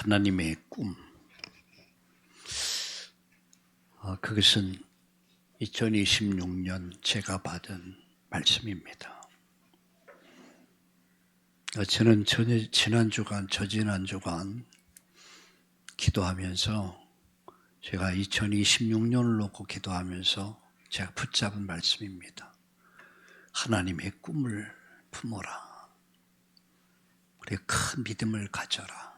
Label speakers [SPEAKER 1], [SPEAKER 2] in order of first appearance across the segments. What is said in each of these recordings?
[SPEAKER 1] 하나님의 꿈. 그것은 2026년 제가 받은 말씀입니다. 저는 지난주간 기도하면서 제가 2026년을 놓고 기도하면서 제가 붙잡은 말씀입니다. 하나님의 꿈을 품어라. 그래, 큰 믿음을 가져라.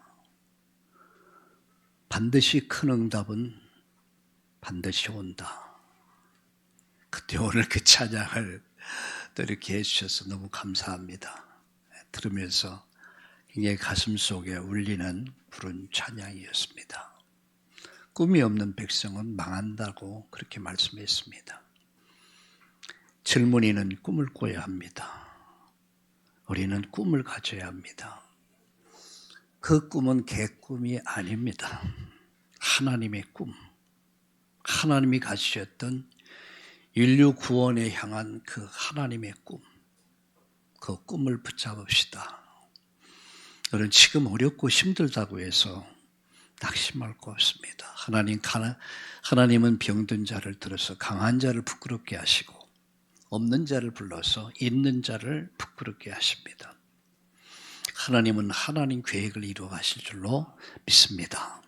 [SPEAKER 1] 반드시 큰 응답은 반드시 온다. 그때 오늘 그 찬양을 또 이렇게 해주셔서 너무 감사합니다. 들으면서 굉장히 가슴 속에 울리는 푸른 찬양이었습니다. 꿈이 없는 백성은 망한다고 그렇게 말씀했습니다. 젊은이는 꿈을 꿔야 합니다. 우리는 꿈을 가져야 합니다. 그 꿈은 개꿈이 아닙니다. 하나님의 꿈. 하나님이 가지셨던 인류 구원에 향한 그 하나님의 꿈. 그 꿈을 붙잡읍시다. 여러분, 지금 어렵고 힘들다고 해서 낙심할 거 없습니다. 하나님은 병든 자를 들어서 강한 자를 부끄럽게 하시고 없는 자를 불러서 있는 자를 부끄럽게 하십니다. 하나님은 하나님 계획을 이루어 가실 줄로 믿습니다.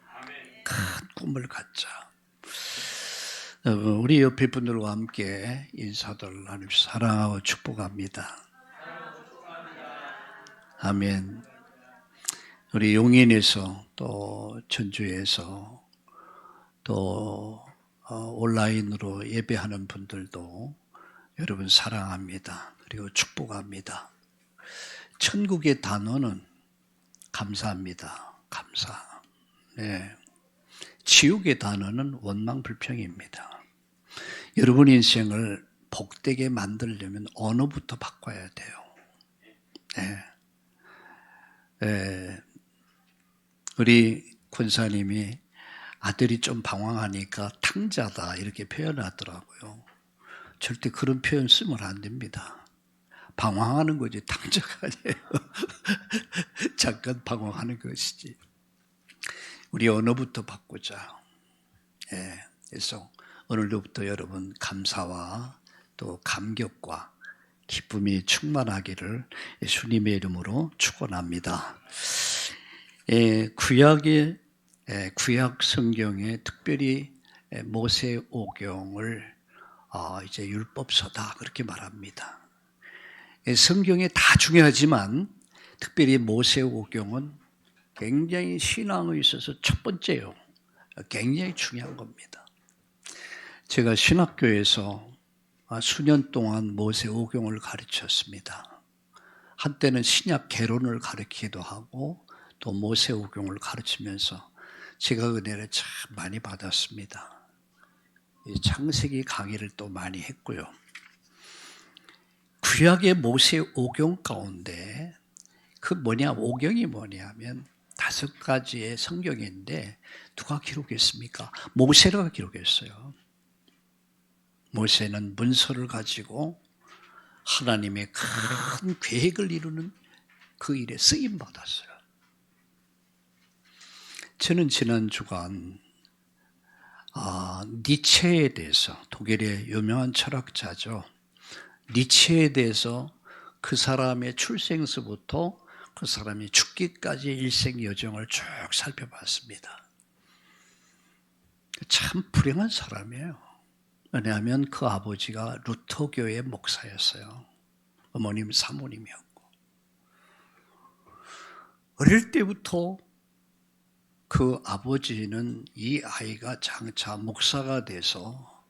[SPEAKER 1] 큰 꿈을 갖자. 우리 옆에 분들과 함께 인사들 나누면서 사랑하고 축복합니다. 아멘. 우리 용인에서 또 전주에서 또 온라인으로 예배하는 분들도 여러분 사랑합니다. 그리고 축복합니다. 천국의 단어는 감사합니다. 감사. 네. 지옥의 단어는 원망불평입니다. 여러분 인생을 복되게 만들려면 언어부터 바꿔야 돼요. 네. 네. 우리 권사님이 아들이 좀 방황하니까 탕자다 이렇게 표현하더라고요. 절대 그런 표현 쓰면 안 됩니다. 방황하는 거지 탕자가 아니에요. 잠깐 방황하는 것이지. 우리 언어부터 바꾸자. 예, 그래서 오늘부터 여러분 감사와 또 감격과 기쁨이 충만하기를 예수님의 이름으로 축원합니다. 구약 성경에 특별히 모세오경을 이제 율법서다 그렇게 말합니다. 성경에 다 중요하지만 특별히 모세오경은 굉장히 신앙에 있어서 첫 번째요. 굉장히 중요한 겁니다. 제가 신학교에서 수년 동안 모세오경을 가르쳤습니다. 한때는 신약 개론을 가르치기도 하고 또 모세오경을 가르치면서 제가 은혜를 참 많이 받았습니다. 창세기 강의를 또 많이 했고요. 구약의 모세오경 가운데 오경이 뭐냐면 5가지의 성경인데 누가 기록했습니까? 모세가 기록했어요. 모세는 문서를 가지고 하나님의 큰 계획을 이루는 그 일에 쓰임 받았어요. 저는 지난 주간 니체에 대해서, 독일의 유명한 철학자죠. 니체에 대해서 그 사람의 출생서부터 그 사람이 죽기까지 일생 여정을 쭉 살펴봤습니다. 참 불행한 사람이에요. 왜냐하면 그 아버지가 루터교의 목사였어요. 어머님 사모님이었고. 어릴 때부터 그 아버지는 이 아이가 장차 목사가 돼서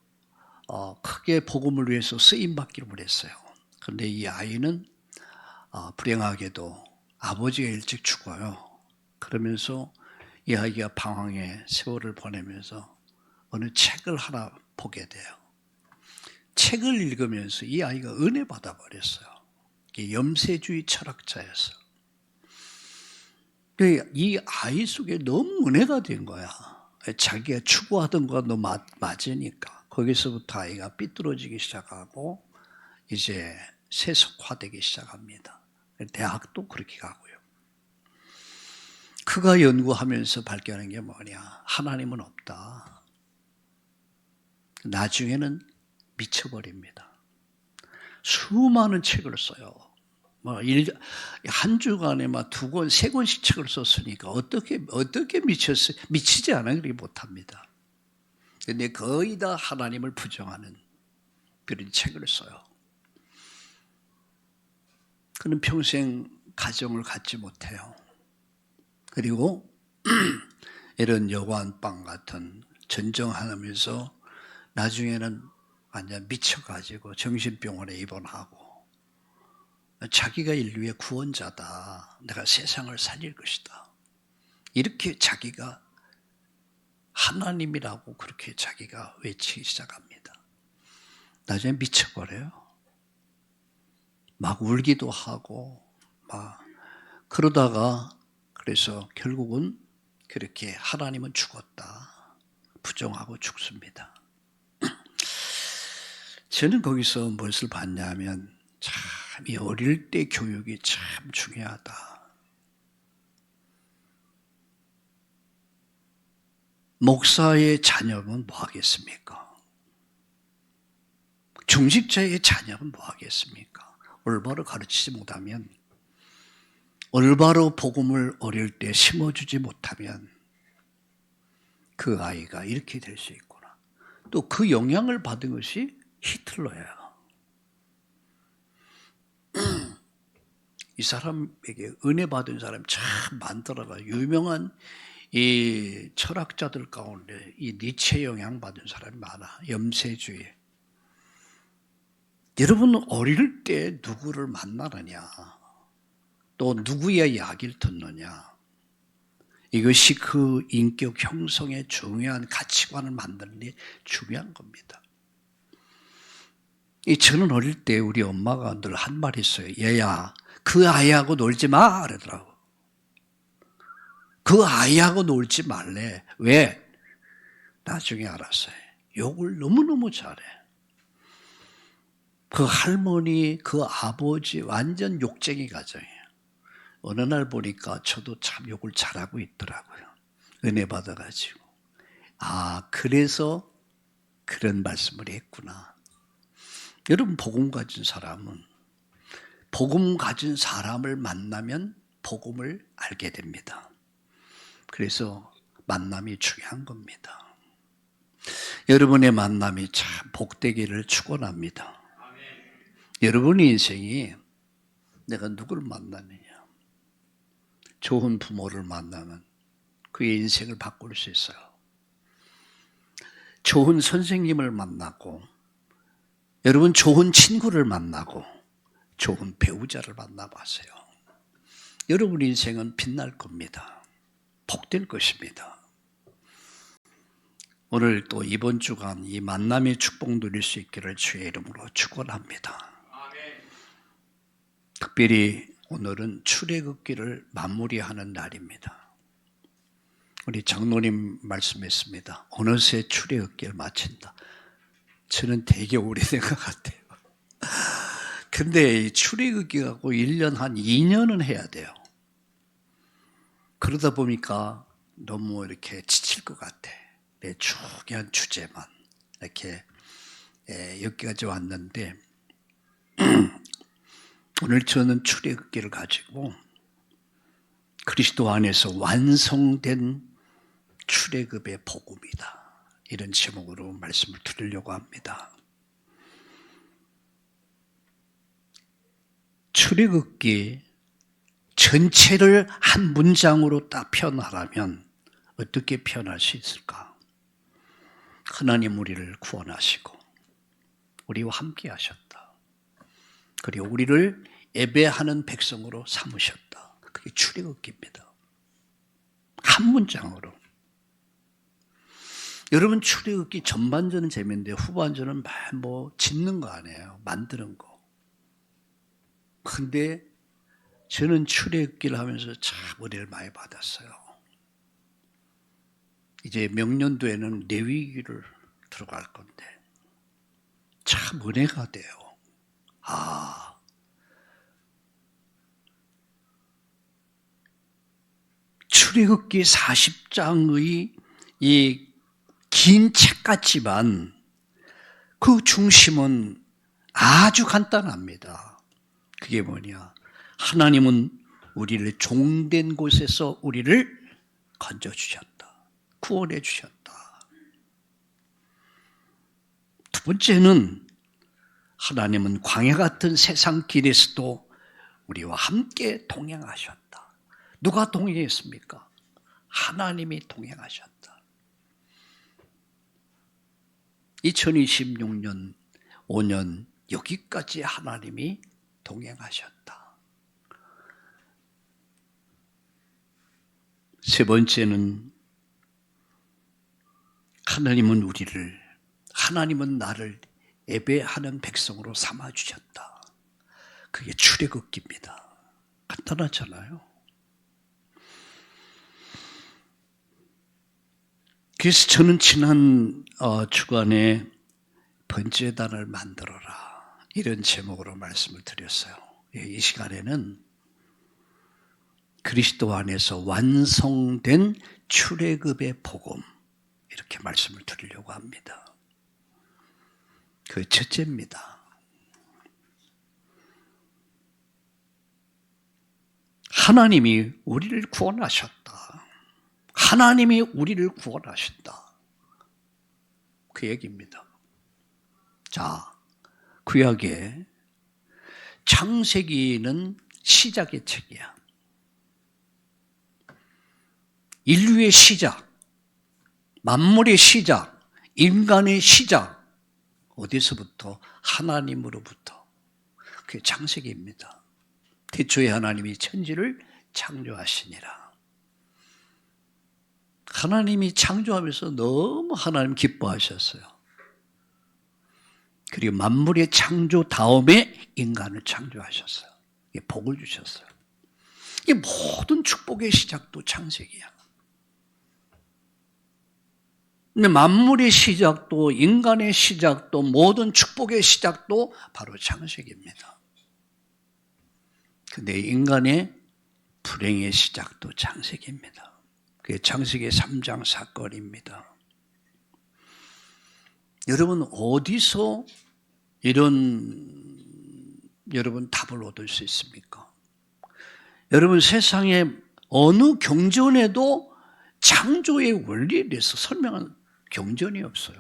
[SPEAKER 1] 크게 복음을 위해서 쓰임받기를 원했어요. 그런데 이 아이는 불행하게도 아버지가 일찍 죽어요. 그러면서 이 아이가 방황의 세월을 보내면서 어느 책을 하나 보게 돼요. 책을 읽으면서 이 아이가 은혜 받아버렸어요. 염세주의 철학자였어요. 이 아이 속에 너무 은혜가 된 거야. 자기가 추구하던 거가 너무 맞으니까. 거기서부터 아이가 삐뚤어지기 시작하고 이제 세속화되기 시작합니다. 대학도 그렇게 가고요. 그가 연구하면서 발견한 게 뭐냐? 하나님은 없다. 나중에는 미쳐버립니다. 수많은 책을 써요. 한 주간에 막 2권, 3권씩 책을 썼으니까 어떻게 미쳤어요? 미치지 않아 그렇게 못합니다. 근데 거의 다 하나님을 부정하는 그런 책을 써요. 그는 평생 가정을 갖지 못해요. 그리고 이런 여관방 같은 전정하면서 나중에는 완전 미쳐가지고 정신병원에 입원하고 자기가 인류의 구원자다. 내가 세상을 살릴 것이다. 이렇게 자기가 하나님이라고 그렇게 자기가 외치기 시작합니다. 나중에 미쳐버려요. 막 울기도 하고 막 그러다가 그래서 결국은 그렇게 하나님은 죽었다. 부정하고 죽습니다. 저는 거기서 무엇을 봤냐면 참 이 어릴 때 교육이 참 중요하다. 목사의 자녀는 뭐 하겠습니까? 중직자의 자녀는 뭐 하겠습니까? 올바로 가르치지 못하면, 올바로 복음을 어릴 때 심어주지 못하면 그 아이가 이렇게 될 수 있구나. 또 그 영향을 받은 것이 히틀러예요. 이 사람에게 은혜 받은 사람이 참 많더라고요. 유명한 이 철학자들 가운데 이 니체 영향 받은 사람이 많아. 염세주의. 여러분 어릴 때 누구를 만나느냐, 또 누구의 이야기를 듣느냐, 이것이 그 인격 형성의 중요한 가치관을 만드는 데 중요한 겁니다. 저는 어릴 때 우리 엄마가 늘 한 말이 있어요. 얘야, 그 아이하고 놀지 마 그러더라고. 그 아이하고 놀지 말래. 왜? 나중에 알았어요. 욕을 너무너무 잘해. 그 할머니, 그 아버지 완전 욕쟁이 가정이에요. 어느 날 보니까 저도 참 욕을 잘하고 있더라고요. 은혜 받아가지고. 아, 그래서 그런 말씀을 했구나. 여러분 복음 가진 사람은 복음 가진 사람을 만나면 복음을 알게 됩니다. 그래서 만남이 중요한 겁니다. 여러분의 만남이 참 복되기를 축원합니다. 여러분의 인생이 내가 누구를 만나느냐, 좋은 부모를 만나면 그의 인생을 바꿀 수 있어요. 좋은 선생님을 만나고, 여러분 좋은 친구를 만나고, 좋은 배우자를 만나보세요. 여러분 인생은 빛날 겁니다. 복될 것입니다. 오늘 또 이번 주간 이 만남의 축복 누릴 수 있기를 주의 이름으로 축원합니다. 특별히 오늘은 출애굽기를 마무리하는 날입니다. 우리 장로님 말씀했습니다. 어느새 출애굽기를 마친다. 저는 되게 오래된 것 같아요. 근데 출애굽기 갖고 1년 한 2년은 해야 돼요. 그러다 보니까 너무 이렇게 지칠 것 같아. 내 중요한 주제만 이렇게 여기까지 왔는데 오늘 저는 출애굽기를 가지고 그리스도 안에서 완성된 출애굽의 복음이다, 이런 제목으로 말씀을 드리려고 합니다. 출애굽기 전체를 한 문장으로 딱 표현하라면 어떻게 표현할 수 있을까? 하나님 우리를 구원하시고 우리와 함께 하셨다. 그리고 우리를 예배하는 백성으로 삼으셨다. 그게 출애굽기입니다. 한 문장으로. 여러분 출애굽기 전반전은 재미있는데 후반전은 뭐 짓는 거 아니에요. 만드는 거. 근데 저는 출애굽기를 하면서 참 은혜를 많이 받았어요. 이제 명년도에는 레위기를 들어갈 건데 참 은혜가 돼요. 출애굽기 40장의 이 긴 책 같지만 그 중심은 아주 간단합니다. 그게 뭐냐? 하나님은 우리를 종된 곳에서 우리를 건져주셨다. 구원해 주셨다. 두 번째는 하나님은 광야 같은 세상 길에서도 우리와 함께 동행하셨다. 누가 동행했습니까? 하나님이 동행하셨다. 2026년, 5년 여기까지 하나님이 동행하셨다. 세 번째는 하나님은 나를 예배하는 백성으로 삼아주셨다. 그게 출애굽기입니다. 간단하잖아요. 그래서 저는 지난 주간에 번제단을 만들어라 이런 제목으로 말씀을 드렸어요. 이 시간에는 그리스도 안에서 완성된 출애굽의 복음 이렇게 말씀을 드리려고 합니다. 그 첫째입니다. 하나님이 우리를 구원하셨다. 하나님이 우리를 구원하셨다. 그 얘기입니다. 자, 구약의 창세기는 시작의 책이야. 인류의 시작, 만물의 시작, 인간의 시작, 어디서부터? 하나님으로부터. 그게 창세기입니다. 태초에 하나님이 천지를 창조하시니라. 하나님이 창조하면서 너무 하나님 기뻐하셨어요. 그리고 만물의 창조 다음에 인간을 창조하셨어요. 복을 주셨어요. 이 모든 축복의 시작도 창세기야. 근데 만물의 시작도 인간의 시작도 모든 축복의 시작도 바로 창세기입니다. 근데 인간의 불행의 시작도 창세기입니다. 그게 창세기 3장 사건입니다. 여러분 어디서 여러분 답을 얻을 수 있습니까? 여러분 세상에 어느 경전에도 창조의 원리에 대해서 설명한 경전이 없어요.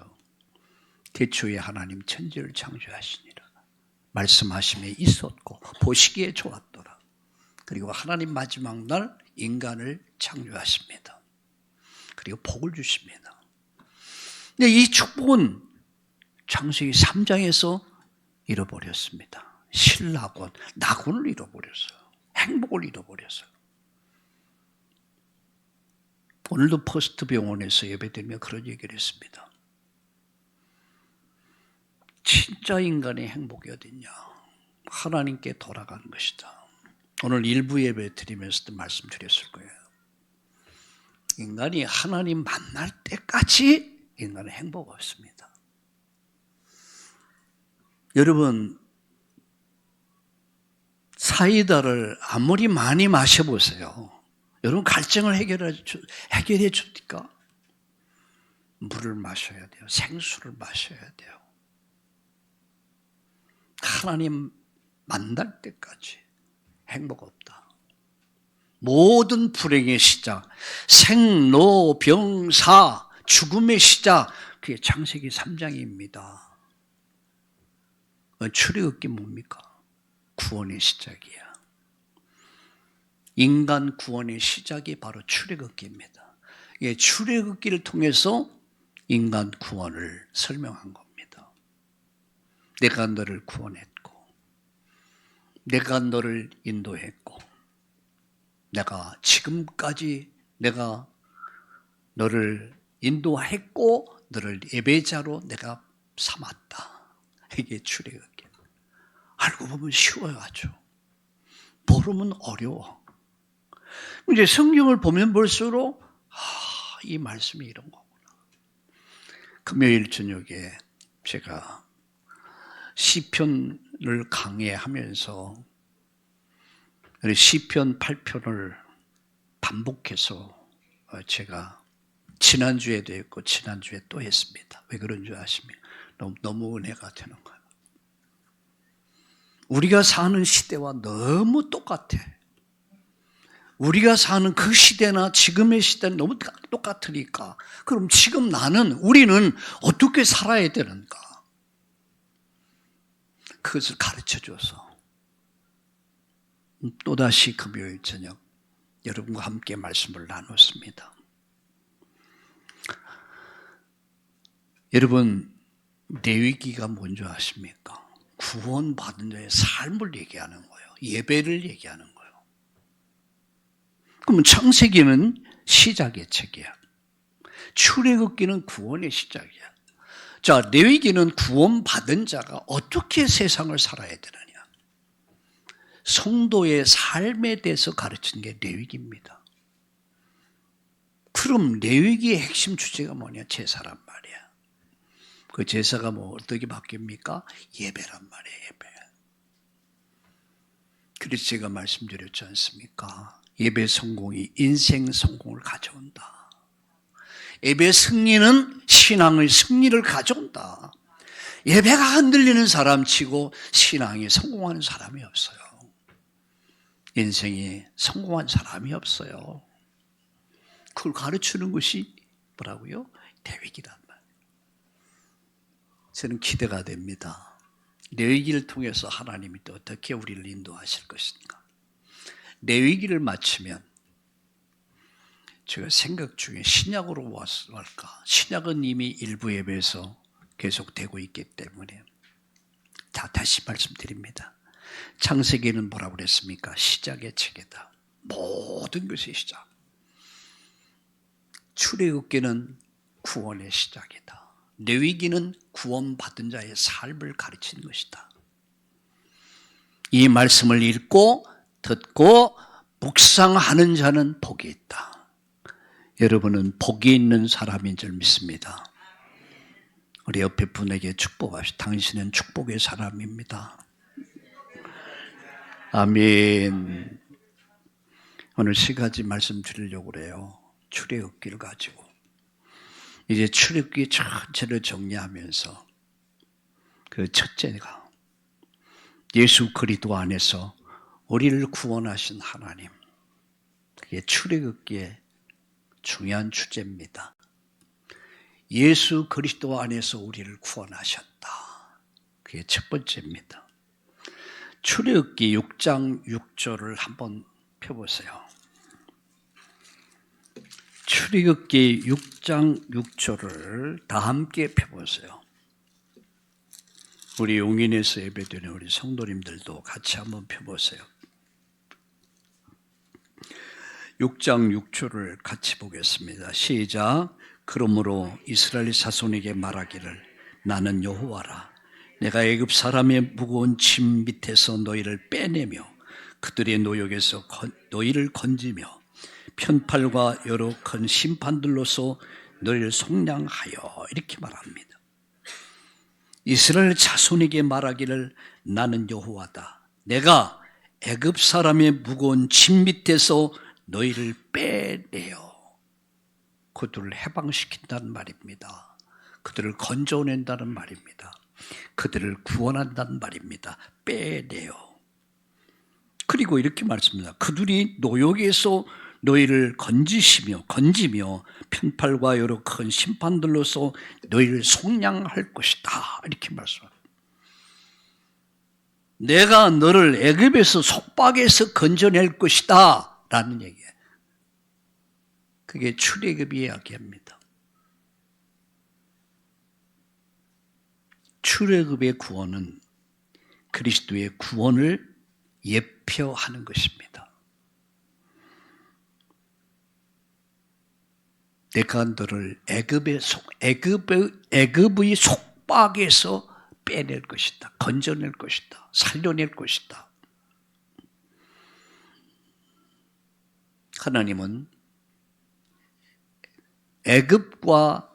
[SPEAKER 1] 태초에 하나님 천지를 창조하시니라. 말씀하심에 있었고 보시기에 좋았더라. 그리고 하나님 마지막 날 인간을 창조하십니다. 그리고 복을 주십니다. 근데 이 축복은 창세기 3장에서 잃어버렸습니다. 신락원, 낙원을 잃어버렸어요. 행복을 잃어버렸어요. 오늘도 퍼스트 병원에서 예배드리며 그런 얘기를 했습니다. 진짜 인간의 행복이 어딨냐? 하나님께 돌아가는 것이다. 오늘 일부 예배 드리면서도 말씀드렸을 거예요. 인간이 하나님 만날 때까지 인간은 행복 없습니다. 여러분 사이다를 아무리 많이 마셔보세요. 여러분 갈증을 해결해 줍니까? 물을 마셔야 돼요. 생수를 마셔야 돼요. 하나님 만날 때까지 행복 없다. 모든 불행의 시작, 생로병사, 죽음의 시작, 그게 창세기 3장입니다. 출애굽기 뭡니까? 구원의 시작이야. 인간 구원의 시작이 바로 출애굽기입니다. 출애굽기를 통해서 인간 구원을 설명한 겁니다. 내가 너를 구원했고 내가 너를 인도했고 내가 지금까지 내가 너를 인도했고 너를 예배자로 내가 삼았다. 이게 출애굽기. 알고 보면 쉬워요 아주. 모르면 어려워. 이제 성경을 보면 볼수록 이 말씀이 이런 거구나. 금요일 저녁에 제가 시편을 강해하면서 시편 8편을 반복해서 제가 지난주에도 했고 지난주에 또 했습니다. 왜 그런 줄 아십니까? 너무 은혜가 되는 거예요. 우리가 사는 시대와 너무 똑같아. 우리가 사는 그 시대나 지금의 시대는 너무 똑같으니까 그럼 지금 우리는 어떻게 살아야 되는가? 그것을 가르쳐줘서 또다시 금요일 저녁 여러분과 함께 말씀을 나눴습니다. 여러분, 레위기가 뭔지 아십니까? 구원받은 자의 삶을 얘기하는 거예요. 예배를 얘기하는 거예요. 그러면 창세기는 시작의 책이야. 출애굽기는 구원의 시작이야. 자, 레위기는 구원받은 자가 어떻게 세상을 살아야 되느냐. 성도의 삶에 대해서 가르치는 게 레위기입니다. 그럼 레위기의 핵심 주제가 뭐냐? 제사란 말이야. 그 제사가 어떻게 바뀝니까? 예배란 말이에요. 예배. 그래서 제가 말씀드렸지 않습니까? 예배 성공이 인생 성공을 가져온다. 예배 승리는 신앙의 승리를 가져온다. 예배가 흔들리는 사람 치고 신앙이 성공하는 사람이 없어요. 인생이 성공한 사람이 없어요. 그걸 가르치는 것이 뭐라고요? 레위기란 말이에요. 저는 기대가 됩니다. 레위기를 통해서 하나님이 또 어떻게 우리를 인도하실 것인가. 레위기를 마치면 제가 생각 중에 신약으로 할까? 신약은 이미 일부 예배에서 계속되고 있기 때문에 다시 말씀드립니다. 창세기는 뭐라고 그랬습니까? 시작의 책이다. 모든 것의 시작. 출애굽기는 구원의 시작이다. 레위기는 구원받은 자의 삶을 가르치는 것이다. 이 말씀을 읽고 듣고 묵상하는 자는 복이 있다. 여러분은 복이 있는 사람인 줄 믿습니다. 우리 옆에 분에게 축복합시다. 당신은 축복의 사람입니다. 아멘. 오늘 3가지 말씀드리려고 그래요. 출애굽기를 가지고. 이제 출애굽기 전체를 정리하면서 그 첫째가 예수 그리스도 안에서 우리를 구원하신 하나님. 그게 출애굽기의 중요한 주제입니다. 예수 그리스도 안에서 우리를 구원하셨다. 그게 첫 번째입니다. 출애굽기 6장 6절을 한번 펴보세요. 출애굽기 6장 6절을 다 함께 펴보세요. 우리 용인에서 예배드리는 우리 성도님들도 같이 한번 펴보세요. 6장 6절을 같이 보겠습니다. 시작. 그러므로 이스라엘 자손에게 말하기를 나는 여호와라. 내가 애굽 사람의 무거운 짐 밑에서 너희를 빼내며 그들의 노역에서 너희를 건지며 편팔과 여러 큰 심판들로서 너희를 속량하여 이렇게 말합니다. 이스라엘 자손에게 말하기를 나는 여호와다. 내가 애굽 사람의 무거운 짐 밑에서 너희를 빼내어 그들을 해방시킨다는 말입니다. 그들을 건져낸다는 말입니다. 그들을 구원한다는 말입니다. 빼내어. 그리고 이렇게 말씀합니다. 그들이 노역에서 너희를 건지며 편팔과 여러 큰 심판들로서 너희를 속량할 것이다. 이렇게 말씀합니다. 내가 너를 애굽에서 속박에서 건져낼 것이다. 라는 얘기예요. 그게 출애굽의 이야기입니다. 출애굽의 구원은 그리스도의 구원을 예표하는 것입니다. 내가 너를 애굽의 속박에서 빼낼 것이다. 건져낼 것이다. 살려낼 것이다. 하나님은 애굽과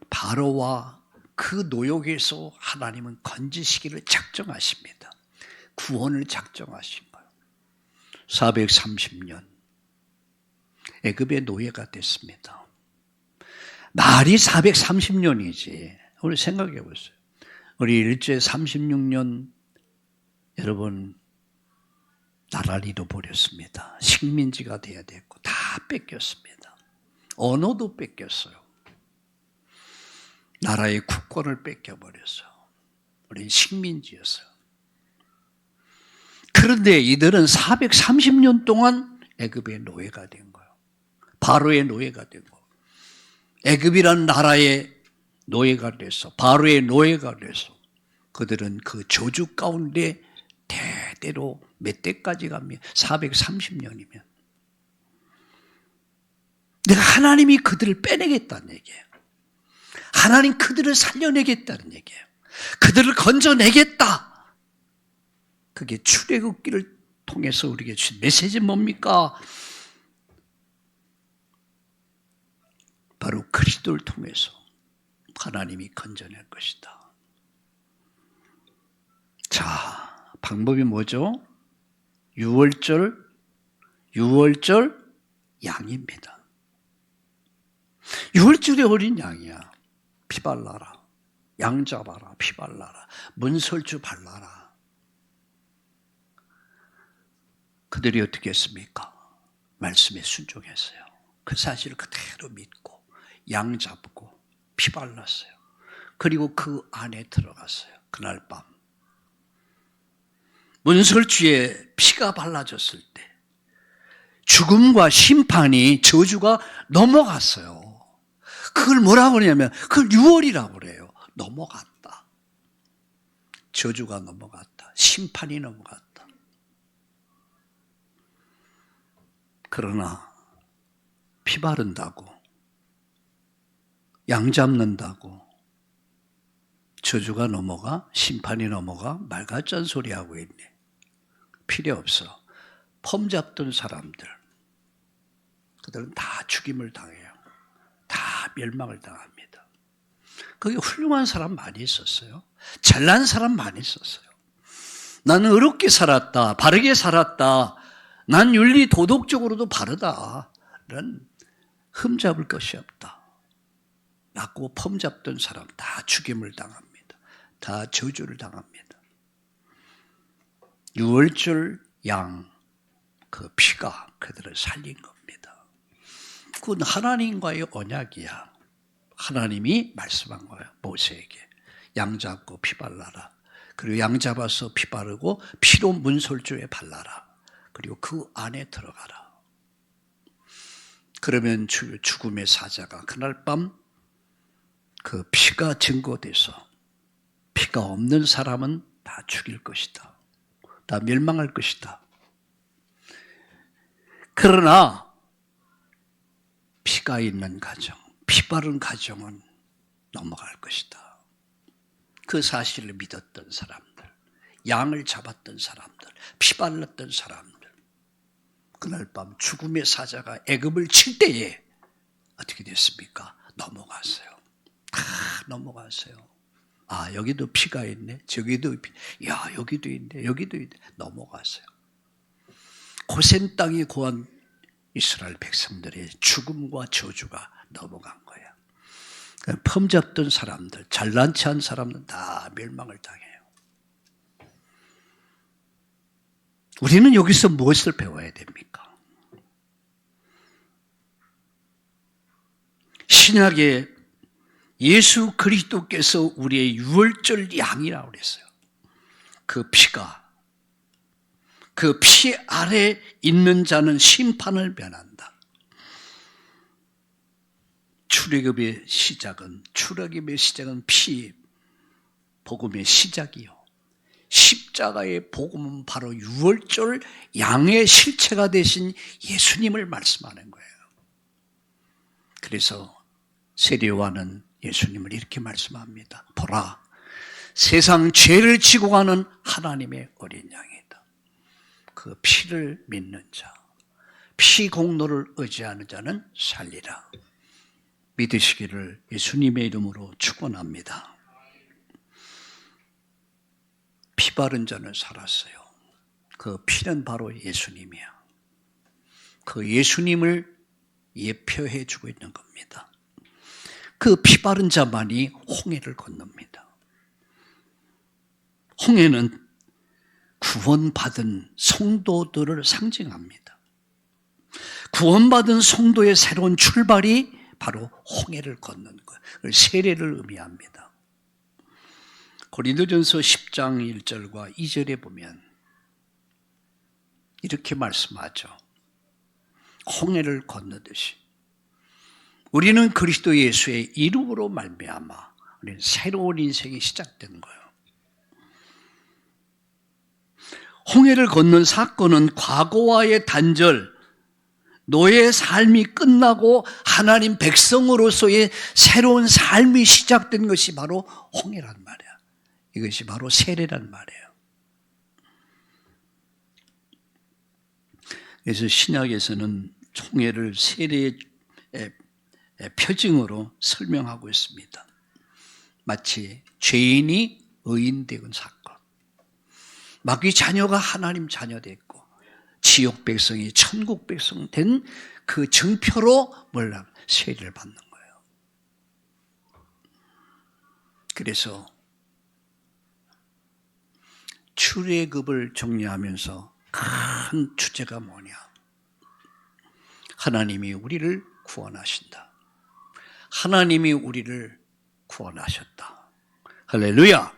[SPEAKER 1] 바로와 그 노역에서 하나님은 건지시기를 작정하십니다. 구원을 작정하신 거예요. 430년 애굽의 노예가 됐습니다. 말이 430년이지. 우리 생각해 보세요. 우리 일제 36년 여러분 나라를 잃어버렸습니다. 식민지가 돼야 됐고 다 뺏겼습니다. 언어도 뺏겼어요. 나라의 국권을 뺏겨버렸어요. 우리는 식민지였어요. 그런데 이들은 430년 동안 애굽의 노예가 된 거예요. 바로의 노예가 된 거예요. 애굽이라는 나라의 노예가 돼서 바로의 노예가 돼서 그들은 그 저주 가운데 대대로 몇 대까지 갑니다. 430년이면. 내가 하나님이 그들을 빼내겠다는 얘기예요. 하나님 그들을 살려내겠다는 얘기예요. 그들을 건져내겠다. 그게 출애굽기를 통해서 우리에게 주신 메시지는 뭡니까? 바로 그리스도를 통해서 하나님이 건져낼 것이다. 자, 방법이 뭐죠? 유월절 양입니다. 유월절에 어린 양이야. 피 발라라. 양 잡아라. 피 발라라. 문설주 발라라. 그들이 어떻게 했습니까? 말씀에 순종했어요. 그 사실을 그대로 믿고 양 잡고 피 발랐어요. 그리고 그 안에 들어갔어요. 그날 밤. 문설주에 피가 발라졌을 때 죽음과 심판이 저주가 넘어갔어요. 그걸 뭐라고 그러냐면 그걸 유월이라고 그래요. 넘어갔다. 저주가 넘어갔다. 심판이 넘어갔다. 그러나 피 바른다고 양 잡는다고 저주가 넘어가 심판이 넘어가 말 같지 소리 하고 있네. 필요 없어. 펌 잡던 사람들 그들은 다 죽임을 당해요. 다 멸망을 당합니다. 거기 훌륭한 사람 많이 있었어요. 잘난 사람 많이 있었어요. 나는 의롭게 살았다. 바르게 살았다. 난 윤리 도덕적으로도 바르다. 는 흠잡을 것이 없다. 라고 펌 잡던 사람 다 죽임을 당합니다. 다 저주를 당합니다. 유월절 양 그 피가 그들을 살린 겁니다. 그건 하나님과의 언약이야. 하나님이 말씀한 거야. 모세에게. 양 잡고 피 발라라. 그리고 양 잡아서 피 바르고 피로 문설주에 발라라. 그리고 그 안에 들어가라. 그러면 죽음의 사자가 그날 밤 그 피가 증거돼서 피가 없는 사람은 다 죽일 것이다. 다 멸망할 것이다. 그러나 피가 있는 가정, 피 바른 가정은 넘어갈 것이다. 그 사실을 믿었던 사람들, 양을 잡았던 사람들, 피 발랐던 사람들, 그날 밤 죽음의 사자가 애굽을 칠 때에 어떻게 됐습니까? 넘어갔어요. 다 넘어갔어요. 아, 여기도 피가 있네. 저기도 피. 야, 여기도 있네. 여기도 있네. 넘어갔어요. 고센 땅이 고한 이스라엘 백성들의 죽음과 저주가 넘어간 거야. 펌 잡던 사람들, 잘난 체한 사람들은 다 멸망을 당해요. 우리는 여기서 무엇을 배워야 됩니까? 신약에 예수 그리스도께서 우리의 유월절 양이라고 그랬어요. 그 피가 그 피 아래 있는 자는 심판을 면한다. 출애굽의 시작은 피 복음의 시작이요. 십자가의 복음은 바로 유월절 양의 실체가 되신 예수님을 말씀하는 거예요. 그래서 세례요한은 예수님을 이렇게 말씀합니다. 보라, 세상 죄를 지고 가는 하나님의 어린 양이다. 그 피를 믿는 자, 피 공로를 의지하는 자는 살리라. 믿으시기를 예수님의 이름으로 축원합니다. 피 바른 자는 살았어요. 그 피는 바로 예수님이야. 그 예수님을 예표해 주고 있는 겁니다. 그 피 바른 자만이 홍해를 건넙니다. 홍해는 구원받은 성도들을 상징합니다. 구원받은 성도의 새로운 출발이 바로 홍해를 걷는 거예요. 세례를 의미합니다. 고린도전서 10장 1절과 2절에 보면 이렇게 말씀하죠. 홍해를 건너듯이 우리는 그리스도 예수의 이름으로 말미암아 우리는 새로운 인생이 시작된 거예요. 홍해를 건넌 사건은 과거와의 단절, 노예의 삶이 끝나고 하나님 백성으로서의 새로운 삶이 시작된 것이 바로 홍해란 말이야. 이것이 바로 세례란 말이에요. 그래서 신약에서는 홍해를 세례의 표징으로 설명하고 있습니다. 마치 죄인이 의인 되는 사건, 마귀 자녀가 하나님 자녀 됐고 지옥 백성이 천국 백성 된 그 증표로 세례를 받는 거예요. 그래서 출애굽을 정리하면서 큰 주제가 뭐냐? 하나님이 우리를 구원하신다. 하나님이 우리를 구원하셨다. 할렐루야!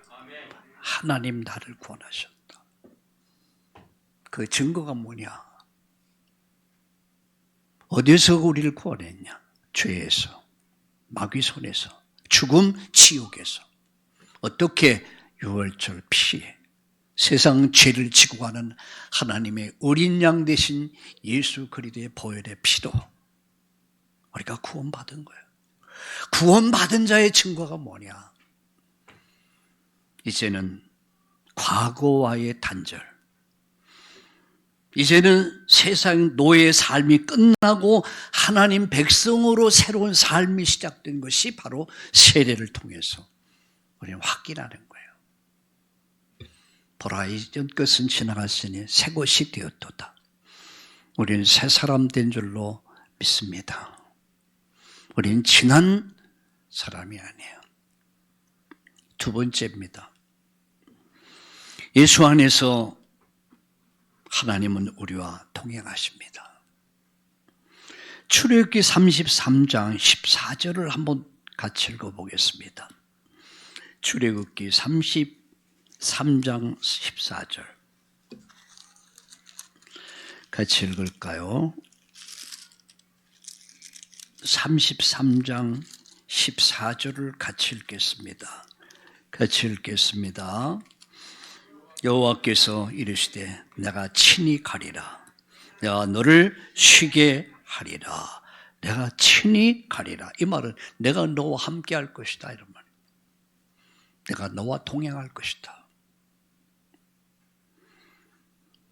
[SPEAKER 1] 하나님 나를 구원하셨다. 그 증거가 뭐냐? 어디서 우리를 구원했냐? 죄에서, 마귀 손에서, 죽음, 지옥에서. 어떻게? 유월절 피에 세상 죄를 지고 가는 하나님의 어린 양 대신 예수 그리스도의 보혈의 피로 우리가 구원받은 거예요. 구원받은 자의 증거가 뭐냐? 이제는 과거와의 단절, 이제는 세상 노예의 삶이 끝나고 하나님 백성으로 새로운 삶이 시작된 것이 바로 세례를 통해서 우리는 확인하는 거예요. 보라, 이전 것은 지나갔으니 새 것이 되었도다. 우리는 새 사람 된 줄로 믿습니다. 우리는 지난 사람이 아니에요. 두 번째입니다. 예수 안에서 하나님은 우리와 동행하십니다. 출애굽기 33장 14절을 한번 같이 읽어보겠습니다. 출애굽기 33장 14절 같이 읽을까요? 33장 14절을 같이 읽겠습니다. 같이 읽겠습니다. 여호와께서 이르시되 내가 친히 가리라. 내가 너를 쉬게 하리라. 내가 친히 가리라. 이 말은 내가 너와 함께 할 것이다, 이런 말이에요. 내가 너와 동행할 것이다.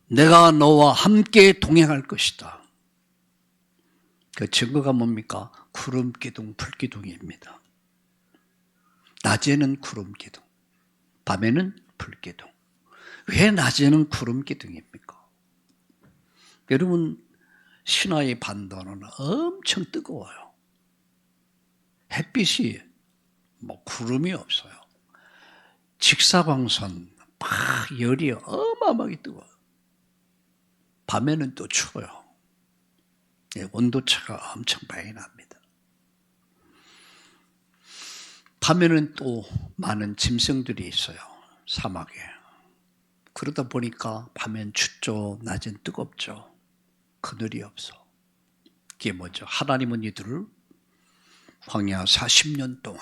[SPEAKER 1] 내가 너와 함께 동행할 것이다. 그 증거가 뭡니까? 구름기둥, 불기둥입니다. 낮에는 구름기둥, 밤에는 불기둥. 왜 낮에는 구름기둥입니까? 여러분, 시나이 반도는 엄청 뜨거워요. 햇빛이 구름이 없어요. 직사광선 막 열이 어마어마하게 뜨거워요. 밤에는 또 추워요. 온도차가 엄청 많이 납니다. 밤에는 또 많은 짐승들이 있어요. 사막에. 그러다 보니까 밤엔 춥죠. 낮엔 뜨겁죠. 그늘이 없어. 그게 뭐죠? 하나님은 이들을 광야 40년 동안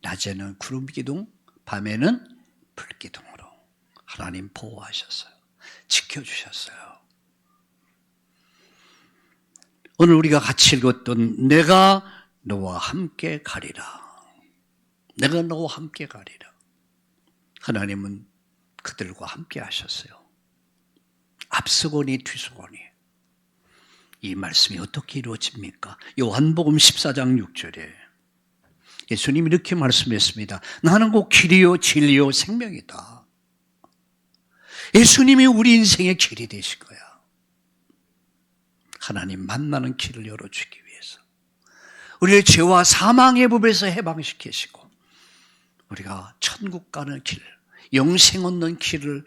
[SPEAKER 1] 낮에는 구름기둥, 밤에는 불기둥으로 하나님 보호하셨어요. 지켜주셨어요. 오늘 우리가 같이 읽었던 내가 너와 함께 가리라. 내가 너와 함께 가리라. 하나님은 그들과 함께 하셨어요. 앞서거니 뒤서거니. 이 말씀이 어떻게 이루어집니까? 요한복음 14장 6절에 예수님이 이렇게 말씀했습니다. 나는 곧 길이요 진리요 생명이다. 예수님이 우리 인생의 길이 되실 거야. 하나님 만나는 길을 열어주기 위해서. 우리를 죄와 사망의 법에서 해방시키시고 우리가 천국 가는 길, 영생 얻는 길을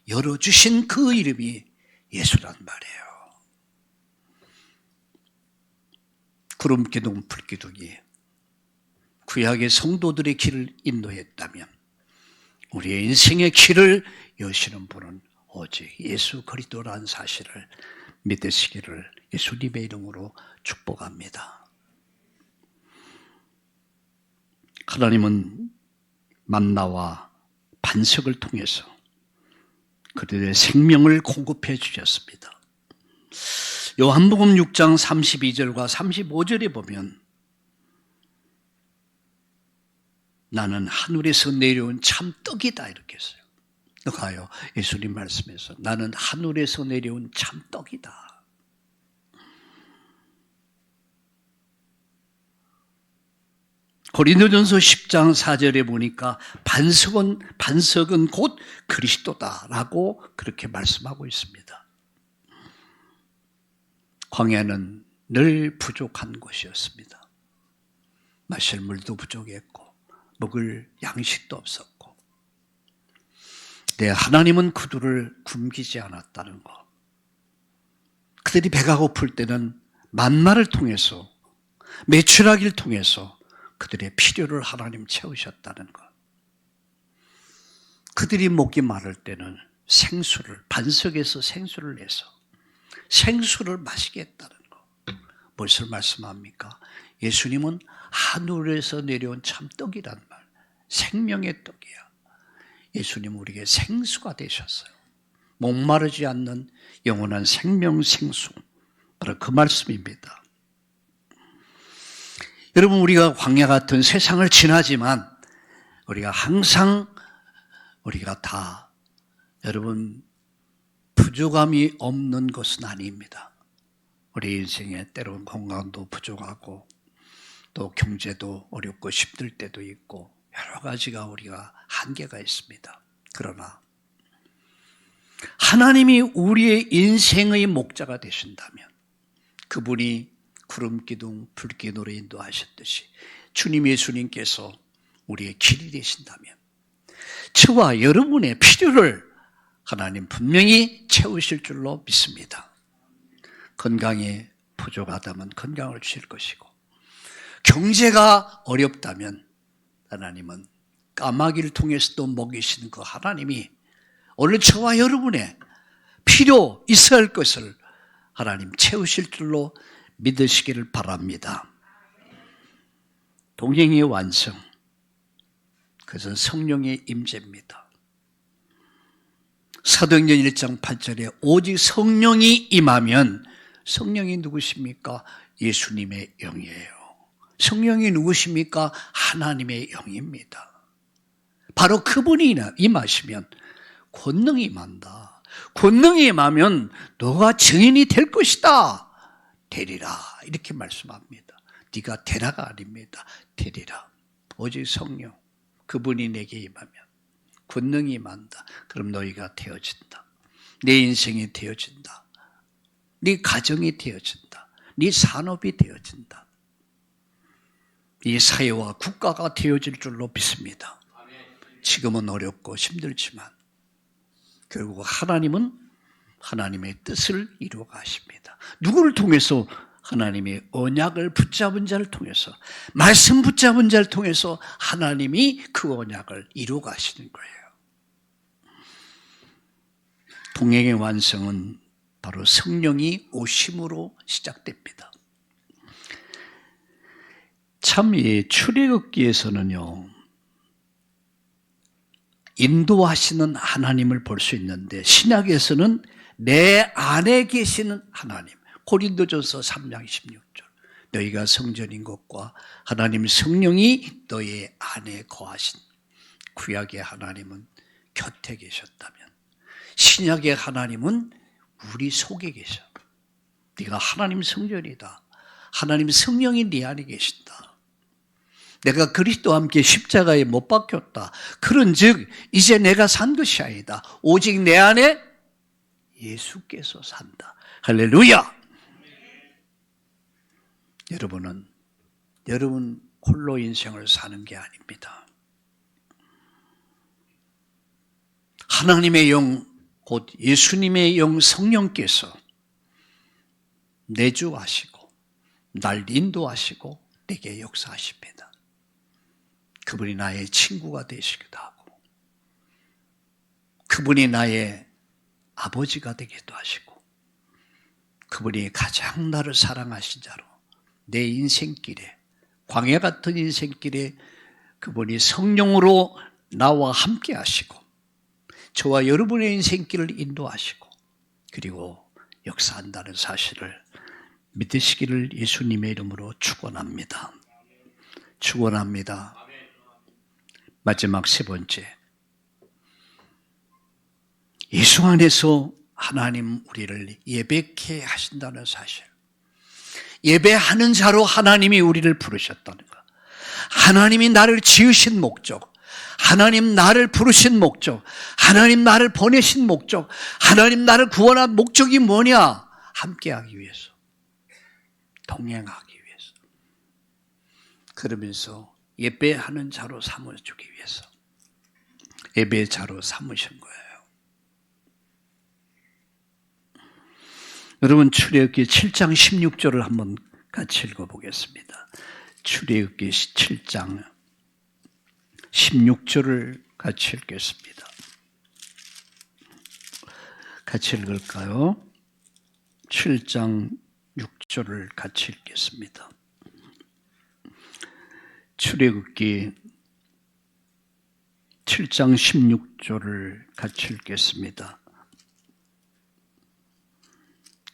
[SPEAKER 1] 열어주신 그 이름이 예수란 말이에요. 구름기둥 불기둥이 구약의 성도들의 길을 인도했다면 우리의 인생의 길을 여시는 분은 오직 예수 그리스도라는 사실을 믿으시기를 예수님의 이름으로 축복합니다. 하나님은 만나와 반석을 통해서 그들의 생명을 공급해 주셨습니다. 요한복음 6장 32절과 35절에 보면 나는 하늘에서 내려온 참떡이다 이렇게 했어요. 누가요? 예수님 말씀에서 나는 하늘에서 내려온 참떡이다. 고린도전서 10장 4절에 보니까 반석은 곧 그리스도다라고 그렇게 말씀하고 있습니다. 광야는 늘 부족한 곳이었습니다. 마실 물도 부족했고 먹을 양식도 없었고, 네, 하나님은 그들을 굶기지 않았다는 것. 그들이 배가 고플 때는 만나를 통해서, 메추라기를 통해서 그들의 필요를 하나님 채우셨다는 것. 그들이 목이 마를 때는 반석에서 생수를 내서 생수를 마시게 했다는 것. 무엇을 말씀합니까? 예수님은 하늘에서 내려온 참떡이란 말, 생명의 떡이야. 예수님은 우리에게 생수가 되셨어요. 목마르지 않는 영원한 생명 생수, 바로 그 말씀입니다. 여러분, 우리가 광야 같은 세상을 지나지만 우리가 항상 우리가 다 여러분 부족함이 없는 것은 아닙니다. 우리 인생에 때로는 건강도 부족하고 또 경제도 어렵고 힘들 때도 있고 여러 가지가 우리가 한계가 있습니다. 그러나 하나님이 우리의 인생의 목자가 되신다면 그분이 구름기둥 불기둥으로 인도하셨듯이 주님 예수님께서 우리의 길이 되신다면 저와 여러분의 필요를 하나님 분명히 채우실 줄로 믿습니다. 건강이 부족하다면 건강을 주실 것이고 경제가 어렵다면 하나님은 까마귀를 통해서도 먹이시는 그 하나님이 오늘 저와 여러분의 필요 있어야 할 것을 하나님 채우실 줄로 믿으시기를 바랍니다. 동행의 완성, 그것은 성령의 임재입니다. 사도행전 1장 8절에 오직 성령이 임하면, 성령이 누구십니까? 예수님의 영이에요. 성령이 누구십니까? 하나님의 영입니다. 바로 그분이 임하시면 권능이 임한다. 권능이 임하면 너가 증인이 될 것이다. 되리라, 이렇게 말씀합니다. 네가 되라가 아닙니다. 되리라. 오직 성령, 그분이 내게 임하면 권능이 임한다. 그럼 너희가 되어진다. 내 인생이 되어진다. 네 가정이 되어진다. 네 산업이 되어진다. 이 사회와 국가가 되어질 줄로 믿습니다. 지금은 어렵고 힘들지만 결국 하나님은 하나님의 뜻을 이루어 가십니다. 누구를 통해서? 하나님의 언약을 붙잡은 자를 통해서, 말씀 붙잡은 자를 통해서 하나님이 그 언약을 이루어 가시는 거예요. 동행의 완성은 바로 성령이 오심으로 시작됩니다. 참, 이 출애굽기에서는요, 인도하시는 하나님을 볼 수 있는데 신약에서는 내 안에 계시는 하나님, 고린도전서 3장 16절, 너희가 성전인 것과 하나님 성령이 너희 안에 거하신, 구약의 하나님은 곁에 계셨다면 신약의 하나님은 우리 속에 계셔. 네가 하나님 성전이다. 하나님 성령이 네 안에 계신다. 내가 그리스도와 함께 십자가에 못 박혔다. 그런즉 이제 내가 산 것이 아니다. 오직 내 안에 예수께서 산다. 할렐루야. 여러분은 여러분 홀로 인생을 사는 게 아닙니다. 하나님의 영, 곧 예수님의 영 성령께서 내주하시고 날 인도하시고 내게 역사하십니다. 그분이 나의 친구가 되시기도 하고 그분이 나의 아버지가 되기도 하시고 그분이 가장 나를 사랑하신 자로 내 인생길에 광야 같은 인생길에 그분이 성령으로 나와 함께 하시고 저와 여러분의 인생길을 인도하시고 그리고 역사한다는 사실을 믿으시기를 예수님의 이름으로 축원합니다. 축원합니다. 마지막 세 번째, 예수 안에서 하나님 우리를 예배케 하신다는 사실. 예배하는 자로 하나님이 우리를 부르셨다는 것. 하나님이 나를 지으신 목적, 하나님 나를 부르신 목적, 하나님 나를 보내신 목적, 하나님 나를 구원한 목적이 뭐냐? 함께하기 위해서, 동행하기 위해서. 그러면서 예배하는 자로 삼아주기 위해서 예배자로 삼으신 거예요. 여러분 출애굽기 7장 16절을 한번 같이 읽어보겠습니다. 출애굽기 7장 16절을 같이 읽겠습니다. 같이 읽을까요? 7장 6절을 같이 읽겠습니다. 출애굽기 7장 16절을 같이 읽겠습니다.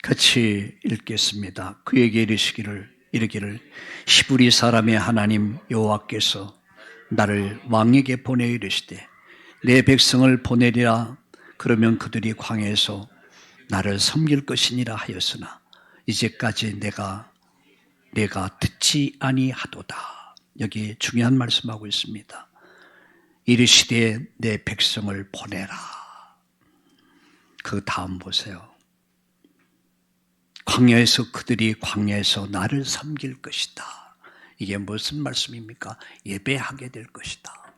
[SPEAKER 1] 같이 읽겠습니다. 그에게 이르기를 히브리 사람의 하나님 여호와께서 나를 왕에게 보내 이르시되 내 백성을 보내리라. 그러면 그들이 광야에서 나를 섬길 것이니라 하였으나 이제까지 내가 듣지 아니하도다. 여기 중요한 말씀하고 있습니다. 이르시되 내 백성을 보내라. 그 다음 보세요. 그들이 광야에서 나를 섬길 것이다. 이게 무슨 말씀입니까? 예배하게 될 것이다.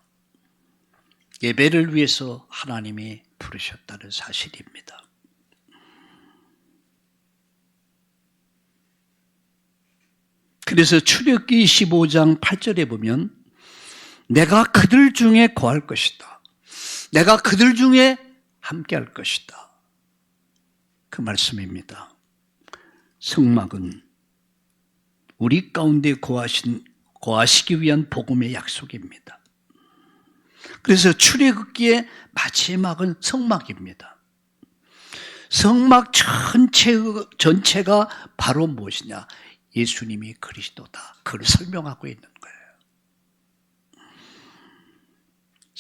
[SPEAKER 1] 예배를 위해서 하나님이 부르셨다는 사실입니다. 그래서 출애굽기 25장 8절에 보면 내가 그들 중에 거할 것이다. 내가 그들 중에 함께할 것이다. 그 말씀입니다. 성막은 우리 가운데 거하시기 위한 복음의 약속입니다. 그래서 출애굽기의 마지막은 성막입니다. 성막 전체가 바로 무엇이냐? 예수님이 그리스도다. 그걸 설명하고 있는 거예요.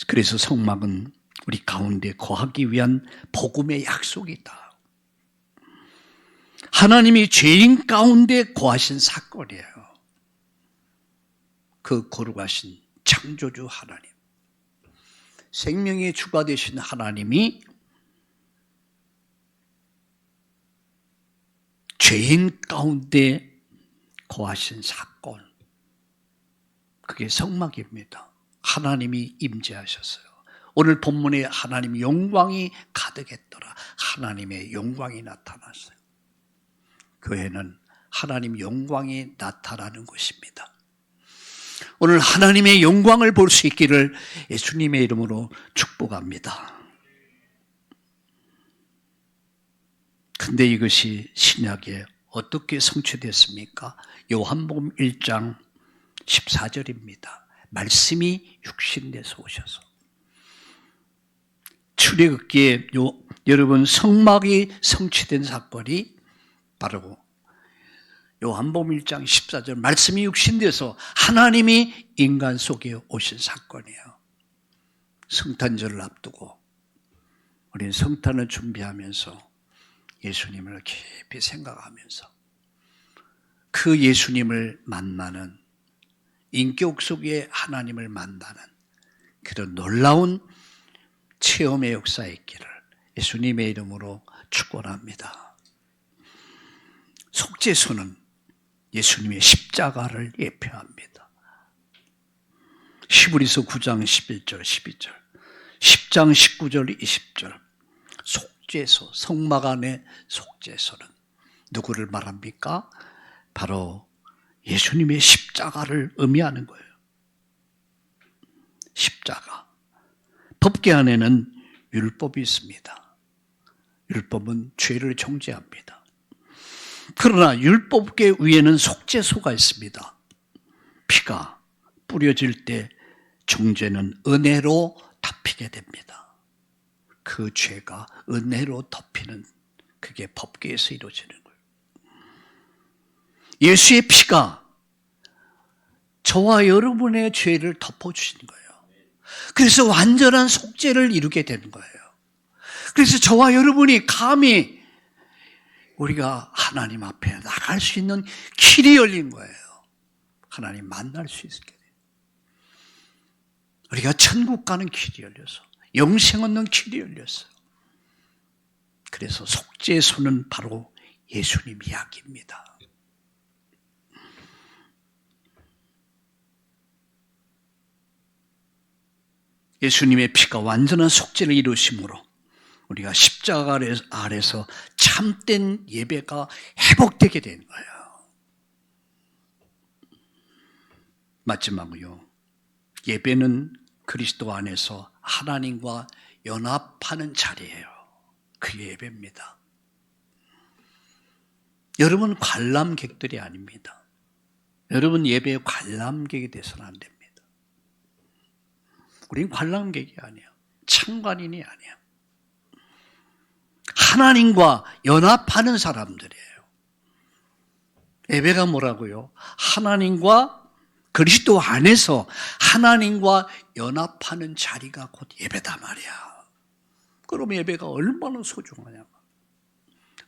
[SPEAKER 1] 그래서 성막은 우리 가운데 거하기 위한 복음의 약속이다. 하나님이 죄인 가운데 거하신 사건이에요. 그 거룩하신 창조주 하나님, 생명의 주가 되신 하나님이 죄인 가운데 거하신 사건, 그게 성막입니다. 하나님이 임재하셨어요. 오늘 본문에 하나님 영광이 가득했더라. 하나님의 영광이 나타났어요. 교회는 하나님 영광이 나타나는 곳입니다. 오늘 하나님의 영광을 볼 수 있기를 예수님의 이름으로 축복합니다. 근데 이것이 신약에 어떻게 성취됐습니까? 요한복음 1장 14절입니다. 말씀이 육신돼서 오셔서 출애굽기에 여러분 성막이 성취된 사건이 바로 요한복음 1장 14절 말씀이 육신돼서 하나님이 인간 속에 오신 사건이에요. 성탄절을 앞두고 우리는 성탄을 준비하면서 예수님을 깊이 생각하면서 그 예수님을 만나는 인격 속에 하나님을 만나는 그런 놀라운 체험의 역사에 있기를 예수님의 이름으로 축원합니다. 속죄소는 예수님의 십자가를 예표합니다. 히브리서 9장 11절 12절 10장 19절 20절 속죄소, 성막 안의 속죄소는 누구를 말합니까? 바로 예수님의 십자가를 의미하는 거예요. 십자가. 법궤 안에는 율법이 있습니다. 율법은 죄를 정죄합니다. 그러나 율법궤 위에는 속죄소가 있습니다. 피가 뿌려질 때 정죄는 은혜로 덮이게 됩니다. 그 죄가 은혜로 덮이는 그게 법궤에서 이루어지는 거예요. 예수의 피가 저와 여러분의 죄를 덮어주시는 거예요. 그래서 완전한 속죄를 이루게 되는 거예요. 그래서 저와 여러분이 감히 우리가 하나님 앞에 나갈 수 있는 길이 열린 거예요. 하나님 만날 수 있게 돼요. 우리가 천국 가는 길이 열려서 영생 얻는 길이 열렸어요. 그래서 속죄소는 바로 예수님 이야기입니다. 예수님의 피가 완전한 속죄를 이루심으로 우리가 십자가 아래서 참된 예배가 회복되게 된 거예요. 마지막으로 예배는 그리스도 안에서 하나님과 연합하는 자리예요. 그게 예배입니다. 여러분 관람객들이 아닙니다. 여러분 예배의 관람객이 돼서는 안 됩니다. 우린 관람객이 아니에요. 참관인이 아니에요. 하나님과 연합하는 사람들이에요. 예배가 뭐라고요? 하나님과 그리스도 안에서 하나님과 연합하는 자리가 곧 예배다 말이야. 그럼 예배가 얼마나 소중하냐.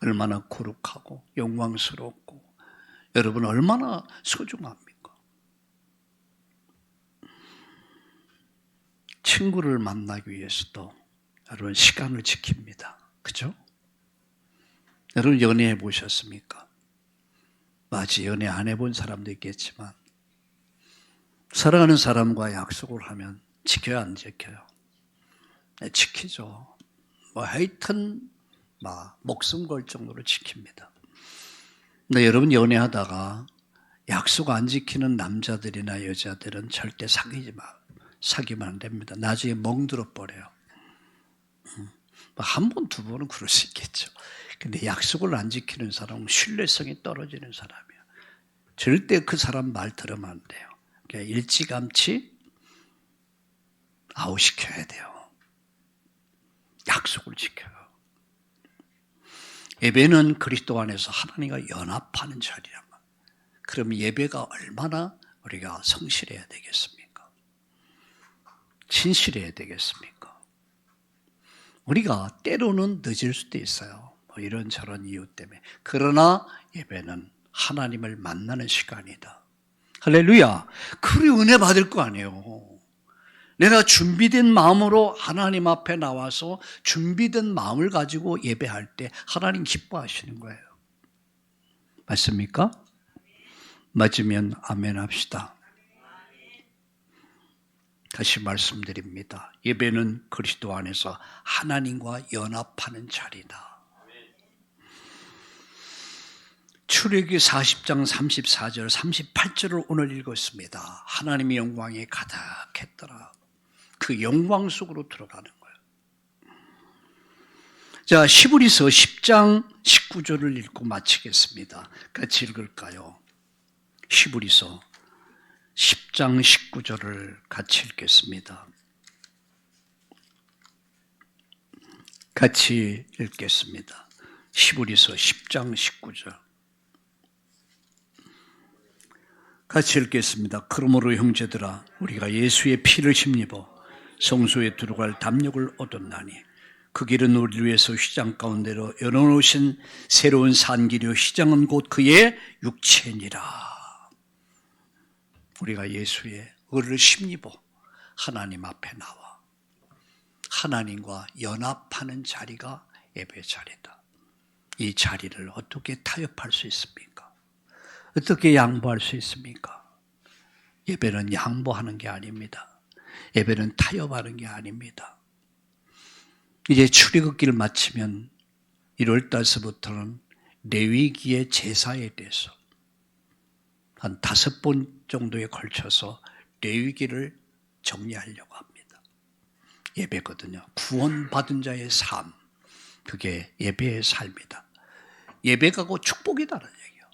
[SPEAKER 1] 얼마나 거룩하고 영광스럽고 여러분 얼마나 소중합니까? 친구를 만나기 위해서도 여러분 시간을 지킵니다. 그죠? 여러분 연애해 보셨습니까? 아직 연애 안 해본 사람도 있겠지만 사랑하는 사람과 약속을 하면 지켜야 안 지켜요? 네, 지키죠. 하여튼 목숨 걸 정도로 지킵니다. 근데 여러분 연애하다가 약속 안 지키는 남자들이나 여자들은 절대 사귀면 안 됩니다. 나중에 멍들어 버려요. 한 번, 두 번은 그럴 수 있겠죠. 근데 약속을 안 지키는 사람은 신뢰성이 떨어지는 사람이에요. 절대 그 사람 말 들으면 안 돼요. 그러니까 일찌감치 아웃시켜야 돼요. 약속을 지켜요. 예배는 그리스도 안에서 하나님과 연합하는 자리란 말이에요. 그럼 예배가 얼마나 우리가 성실해야 되겠습니까? 진실해야 되겠습니까? 우리가 때로는 늦을 수도 있어요. 이런저런 이유 때문에. 그러나 예배는 하나님을 만나는 시간이다. 할렐루야. 그리 은혜 받을 거 아니에요. 내가 준비된 마음으로 하나님 앞에 나와서 준비된 마음을 가지고 예배할 때 하나님 기뻐하시는 거예요. 맞습니까? 맞으면 아멘 합시다. 다시 말씀드립니다. 예배는 그리스도 안에서 하나님과 연합하는 자리다. 출애굽기 40장 34절 38절을 오늘 읽었습니다. 하나님의 영광이 가득했더라. 그 영광 속으로 들어가는 거예요. 자, 히브리서 10장 19절을 읽고 마치겠습니다. 같이 읽을까요? 히브리서 10장 19절을 같이 읽겠습니다. 같이 읽겠습니다. 히브리서 10장 19절. 같이 읽겠습니다. 그러므로 형제들아 우리가 예수의 피를 힘입어 성소에 들어갈 담력을 얻었나니 그 길은 우리를 위해서 휘장 가운데로 열어놓으신 새로운 산길이요 휘장은 곧 그의 육체니라. 우리가 예수의 의를 힘입어 하나님 앞에 나와 하나님과 연합하는 자리가 예배 자리다. 이 자리를 어떻게 타협할 수 있습니까? 어떻게 양보할 수 있습니까? 예배는 양보하는 게 아닙니다. 예배는 타협하는 게 아닙니다. 이제 출애굽기를 마치면 1월 달서부터는 레위기의 제사에 대해서 한 5번 정도에 걸쳐서 레위기를 정리하려고 합니다. 예배거든요. 구원받은 자의 삶, 그게 예배의 삶이다. 예배가 곧 축복이다라는 얘기예요.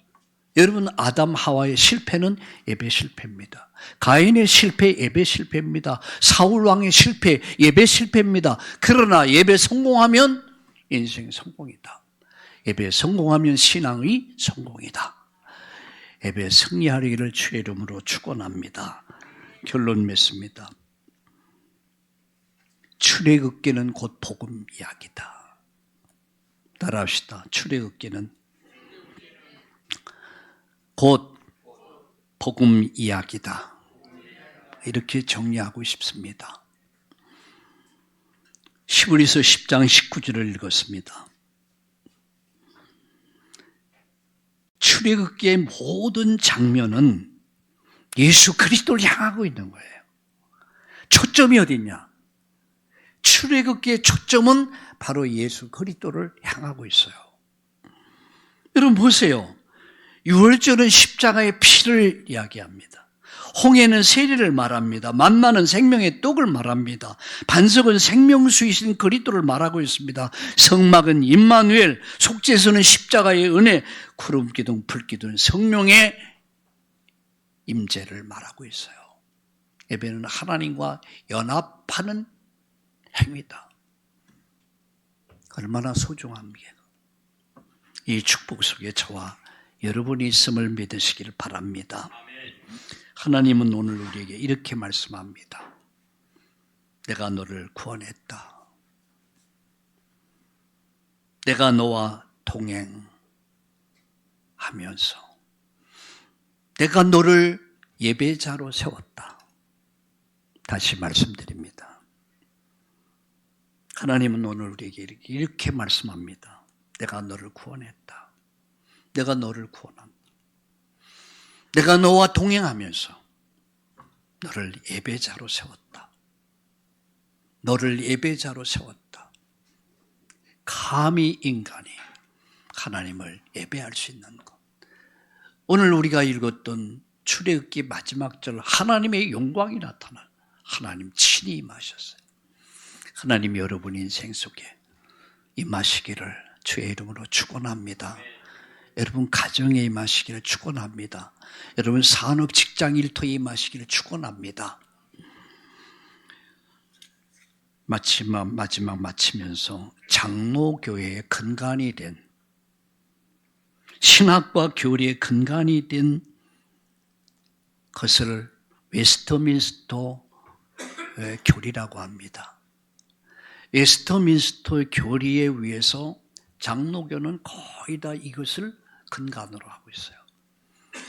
[SPEAKER 1] 여러분, 아담 하와의 실패는 예배 실패입니다. 가인의 실패, 예배 실패입니다. 사울 왕의 실패, 예배 실패입니다. 그러나 예배 성공하면 인생 성공이다. 예배 성공하면 신앙의 성공이다. 예배 승리하리기를 주의 이름으로 축원합니다. 결론 맺습니다. 출애굽기는 곧 복음 이야기다. 따라합시다. 출애굽기는 곧 복음 이야기다. 이렇게 정리하고 싶습니다. 히브리서 10장 19절을 읽었습니다. 출애굽기의 모든 장면은 예수 그리스도를 향하고 있는 거예요. 초점이 어디냐? 출애굽기의 초점은 바로 예수 그리스도를 향하고 있어요. 여러분 보세요. 유월절은 십자가의 피를 이야기합니다. 홍해는 세례를 말합니다. 만나는 생명의 떡을 말합니다. 반석은 생명수이신 그리스도를 말하고 있습니다. 성막은 임마누엘, 속죄서는 십자가의 은혜, 구름기둥, 불기둥, 성령의 임재를 말하고 있어요. 예배는 하나님과 연합하는 행위다. 얼마나 소중합니까? 이 축복 속에 저와 여러분이 있음을 믿으시길 바랍니다. 하나님은 오늘 우리에게 이렇게 말씀합니다. 내가 너를 구원했다. 내가 너와 동행하면서 내가 너를 예배자로 세웠다. 다시 말씀드립니다. 하나님은 오늘 우리에게 이렇게 말씀합니다. 내가 너를 구원했다. 내가 너를 구원한다. 내가 너와 동행하면서 너를 예배자로 세웠다. 너를 예배자로 세웠다. 감히 인간이 하나님을 예배할 수 있는 것. 오늘 우리가 읽었던 출애굽기 마지막 절 하나님의 영광이 나타나 하나님 친히 임하셨어요. 하나님 여러분 인생 속에 임하시기를 주의 이름으로 축원합니다. 여러분 가정에 임하시기를 축원합니다. 여러분 산업 직장 일터에 임하시기를 축원합니다. 마지막 마치면서 장로교회의 근간이 된 신학과 교리의 근간이 된 것을 웨스트민스터 교리라고 합니다. 웨스트민스터 교리에 의해서 장로교는 거의 다 이것을 근간으로 하고 있어요.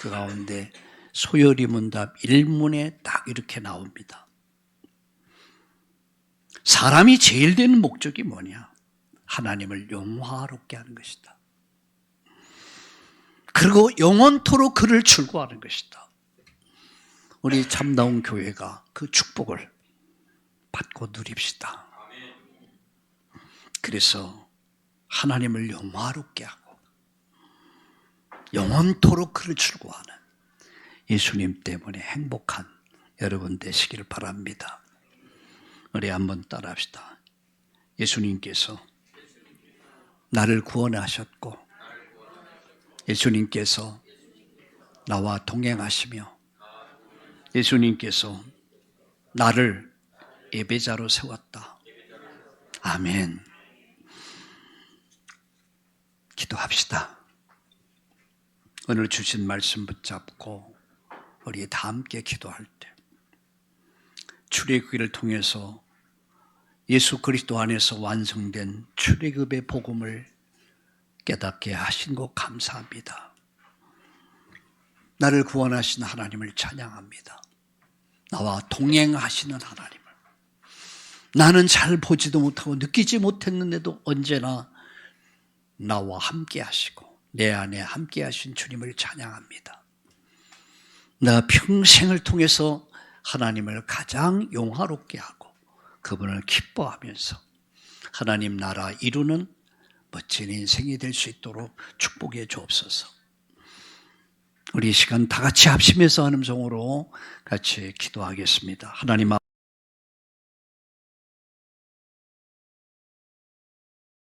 [SPEAKER 1] 그 가운데 소요리 문답 1문에 딱 이렇게 나옵니다. 사람이 제일 되는 목적이 뭐냐? 하나님을 영화롭게 하는 것이다. 그리고 영원토록 그를 출구하는 것이다. 우리 참다운 교회가 그 축복을 받고 누립시다. 그래서 하나님을 영화롭게 하고 영원토록 그를 출구하는 예수님 때문에 행복한 여러분 되시기를 바랍니다. 우리 한번 따라합시다. 예수님께서 나를 구원하셨고 예수님께서 나와 동행하시며 예수님께서 나를 예배자로 세웠다. 아멘. 기도합시다. 오늘 주신 말씀 붙잡고 우리 다 함께 기도할 때 출애굽기를 통해서 예수 그리스도 안에서 완성된 출애굽의 복음을 깨닫게 하신 것 감사합니다. 나를 구원하신 하나님을 찬양합니다. 나와 동행하시는 하나님을 나는 잘 보지도 못하고 느끼지 못했는데도 언제나 나와 함께 하시고 내 안에 함께 하신 주님을 찬양합니다. 내가 평생을 통해서 하나님을 가장 영화롭게 하고 그분을 기뻐하면서 하나님 나라 이루는 멋진 인생이 될 수 있도록 축복해 주옵소서. 우리 이 시간 다 같이 합심해서 하는 음성으로 같이 기도하겠습니다. 하나님